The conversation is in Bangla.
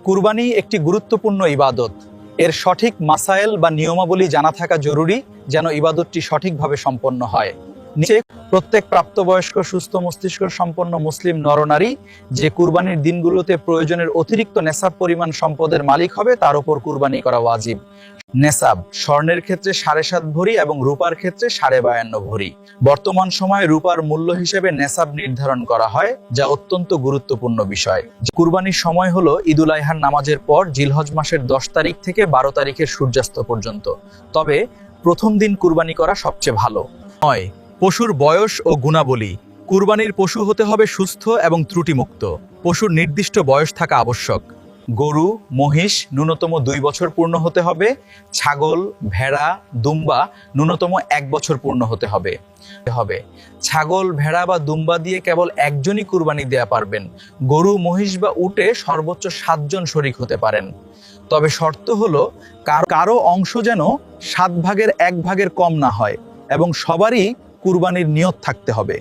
কুরবানি একটি গুরুত্বপূর্ণ ইবাদত। এর সঠিক মাসায়েল বা নিয়মাবলী জানা থাকা জরুরি, যেন ইবাদতটি সঠিকভাবে সম্পন্ন হয়। নিচে প্রত্যেক প্রাপ্তবয়স্ক সুস্থ মস্তিষ্ক সম্পন্ন মুসলিম নরনারী যে কুরবানির দিনগুলোতে প্রয়োজনের অতিরিক্ত নেসাব পরিমাণ সম্পদের মালিক হবে তার উপর কুরবানি করা ওয়াজিব। নেসাব স্বর্ণের ক্ষেত্রে 7.5 ভরি এবং রূপার ক্ষেত্রে 52.5 ভরি। বর্তমান সময়ে রূপার মূল্য হিসেবে নেসাব নির্ধারণ করা হয়, যা অত্যন্ত গুরুত্বপূর্ণ বিষয়। কুরবানির সময় হলো ঈদুল আজহার নামাজের পর জিলহজ মাসের 10 তারিখ থেকে 12 তারিখের সূর্যাস্ত পর্যন্ত। তবে প্রথম দিন কুরবানি করা সবচেয়ে ভালো। 9. পশুর বয়স ও গুণাবলী। কুরবানির পশু হতে হবে সুস্থ এবং ত্রুটিমুক্ত। পশুর নির্দিষ্ট বয়স থাকা আবশ্যক। গরু, মহিষ ন্যূনতম 2 বছর পূর্ণ হতে হবে। ছাগল, ভেড়া, দুম্বা ন্যূনতম 1 বছর পূর্ণ হতে হবে। ছাগল, ভেড়া বা দুম্বা দিয়ে কেবল একজনই কুরবানি দেয়া পারবেন। গরু, মহিষ বা উটে সর্বোচ্চ 7 জন শরীক হতে পারেন। তবে শর্ত হলো কারো অংশ যেন 7 ভাগের 1 ভাগের কম না হয় এবং সবারই কুরবানির নিয়ত থাকতে হবে।